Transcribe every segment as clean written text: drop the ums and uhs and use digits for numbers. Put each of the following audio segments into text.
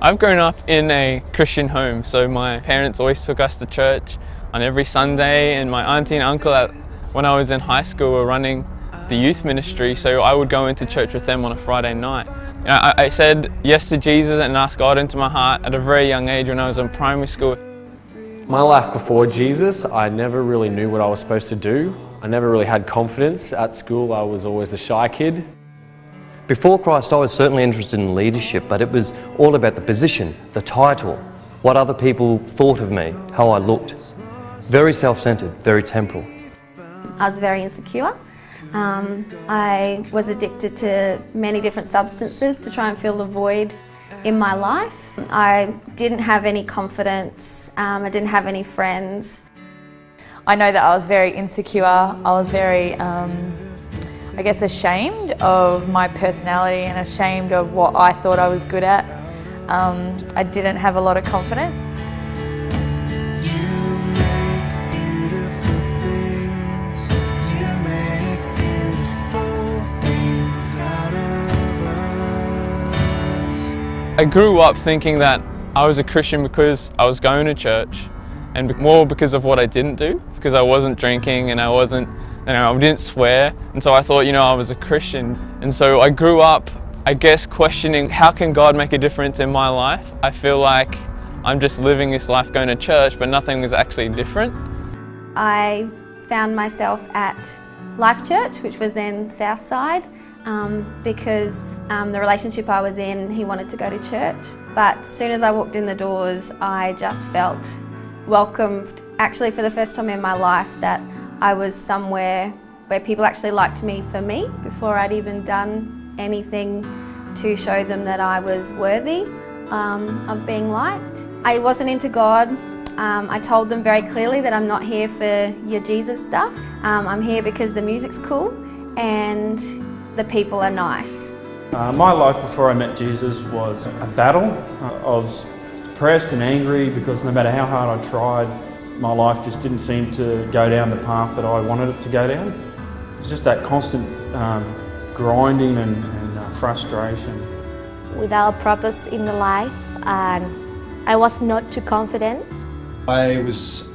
I've grown up in a Christian home, so my parents always took us to church on every Sunday, and my auntie and uncle when I was in high school were running the youth ministry, so I would go into church with them on a Friday night. I said yes to Jesus and asked God into my heart at a very young age when I was in primary school. My life before Jesus, I never really knew what I was supposed to do. I never really had confidence. At school, I was always the shy kid. Before Christ, I was certainly interested in leadership, but it was all about the position, the title, what other people thought of me, how I looked. Very self-centered, very temporal. I was very insecure. I was addicted to many different substances to try and fill the void in my life. I didn't have any confidence. I didn't have any friends. I know that I was very insecure. I was very I guess ashamed of my personality and ashamed of what I thought I was good at. I didn't have a lot of confidence. I grew up thinking that I was a Christian because I was going to church, and more because of what I didn't do, because I wasn't drinking and I didn't swear, and so I thought, I was a Christian. And so I grew up, I guess, questioning, how can God make a difference in my life? I feel like I'm just living this life going to church, but nothing was actually different. I found myself at Life Church, which was in Southside, because the relationship I was in, he wanted to go to church. But as soon as I walked in the doors, I just felt welcomed, actually for the first time in my life, that I was somewhere where people actually liked me for me before I'd even done anything to show them that I was worthy of being liked. I wasn't into God. I told them very clearly that I'm not here for your Jesus stuff. I'm here because the music's cool and the people are nice. My life before I met Jesus was a battle. I was depressed and angry because no matter how hard I tried, my life just didn't seem to go down the path that I wanted it to go down. It's just that constant grinding and frustration. Without purpose in the life, and I was not too confident. I was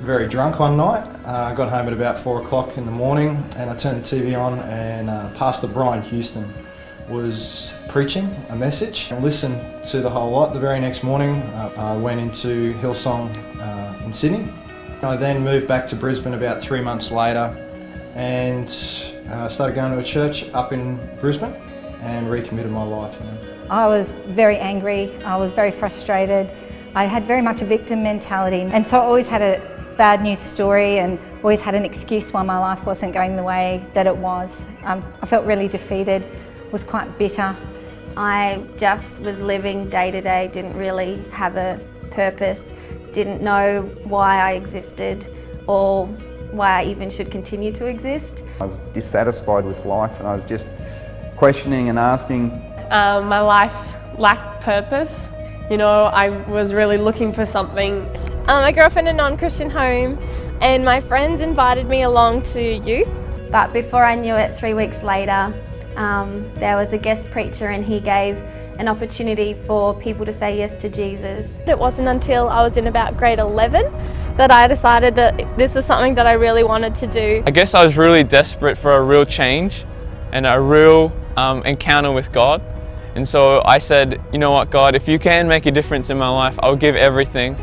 very drunk one night. I got home at about 4 o'clock in the morning and I turned the TV on, and Pastor Brian Houston was preaching a message. I listened to the whole lot. The very next morning I went into Hillsong in Sydney. I then moved back to Brisbane about 3 months later and started going to a church up in Brisbane and recommitted my life. I was very angry, I was very frustrated. I had very much a victim mentality, and so I always had a bad news story and always had an excuse why my life wasn't going the way that it was. I felt really defeated, was quite bitter. I just was living day to day, didn't really have a purpose, didn't know why I existed or why I even should continue to exist. I was dissatisfied with life and I was just questioning and asking. My life lacked purpose. I was really looking for something. I grew up in a non-Christian home and my friends invited me along to youth. But before I knew it, 3 weeks later, there was a guest preacher and he gave an opportunity for people to say yes to Jesus. It wasn't until I was in about grade 11 that I decided that this is something that I really wanted to do. I guess I was really desperate for a real change and a real encounter with God. And so I said, you know what, God, if you can make a difference in my life, I'll give everything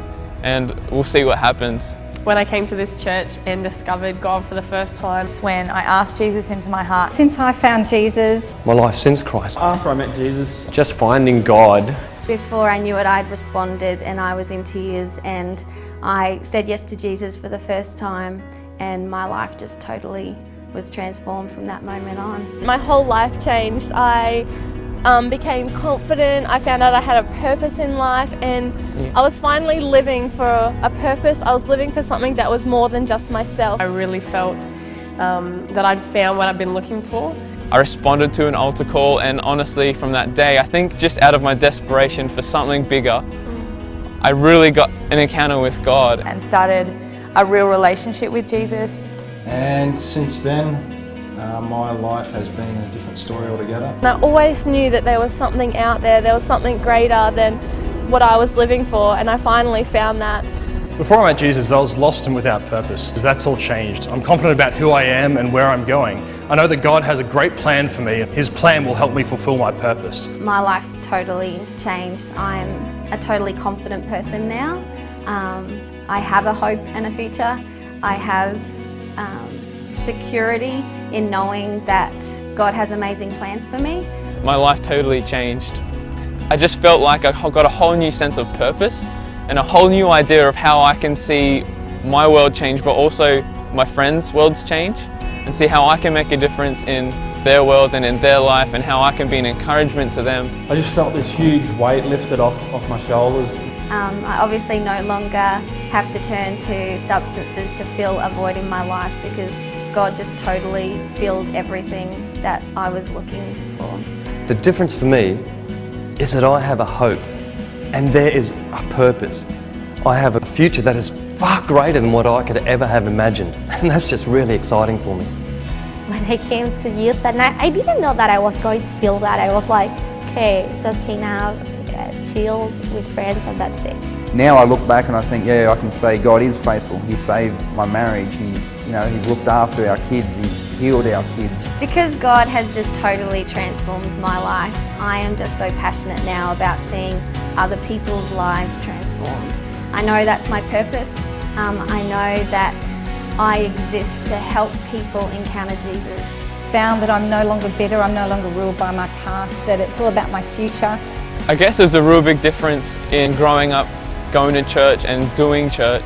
and we'll see what happens. When I came to this church and discovered God for the first time. It's when I asked Jesus into my heart. Since I found Jesus, My life since Christ. After I met Jesus, Just finding God. Before I knew it, I'd responded and I was in tears, and I said yes to Jesus for the first time, and my life just totally was transformed from that moment on. My whole life changed. I became confident. I found out I had a purpose in life, and I was finally living for a purpose. I was living for something that was more than just myself. I really felt that I'd found what I'd been looking for. I responded to an altar call, and honestly from that day, I think just out of my desperation for something bigger, I really got an encounter with God. And started a real relationship with Jesus. And since then, my life has been a different story altogether. And I always knew that there was something out there, there was something greater than what I was living for, and I finally found that. Before I met Jesus, I was lost and without purpose. That's all changed. I'm confident about who I am and where I'm going. I know that God has a great plan for me, and His plan will help me fulfill my purpose. My life's totally changed. I'm a totally confident person now. I have a hope and a future. I have security in knowing that God has amazing plans for me. My life totally changed. I just felt like I got a whole new sense of purpose and a whole new idea of how I can see my world change, but also my friends' worlds change, and see how I can make a difference in their world and in their life, and how I can be an encouragement to them. I just felt this huge weight lifted off my shoulders. I obviously no longer have to turn to substances to fill a void in my life, because God just totally filled everything that I was looking for. The difference for me is that I have a hope, and there is a purpose. I have a future that is far greater than what I could ever have imagined, and that's just really exciting for me. When I came to youth that night, I didn't know that I was going to feel that. I was like, okay, just hang out, chill with friends, and that's it. Now I look back and I think, yeah, I can say God is faithful. He saved my marriage. He's looked after our kids. He's healed our kids. Because God has just totally transformed my life, I am just so passionate now about seeing other people's lives transformed. I know that's my purpose. I know that I exist to help people encounter Jesus. Found that I'm no longer bitter, I'm no longer ruled by my past, that it's all about my future. I guess there's a real big difference in growing up, going to church and doing church,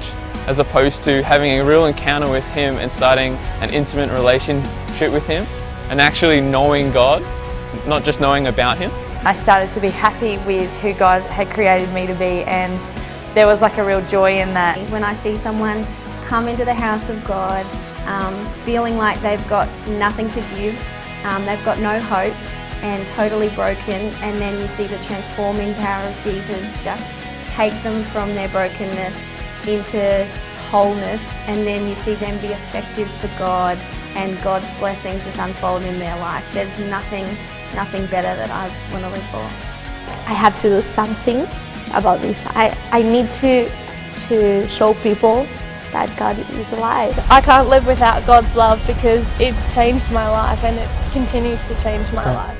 as opposed to having a real encounter with Him and starting an intimate relationship with Him and actually knowing God, not just knowing about Him. I started to be happy with who God had created me to be, and there was like a real joy in that. When I see someone come into the house of God feeling like they've got nothing to give, they've got no hope and totally broken, and then you see the transforming power of Jesus just take them from their brokenness into wholeness, and then you see them be effective for God and God's blessings just unfold in their life. There's nothing better that I want to live for. I have to do something about this. I need to show people that God is alive. I can't live without God's love, because it changed my life and it continues to change my life.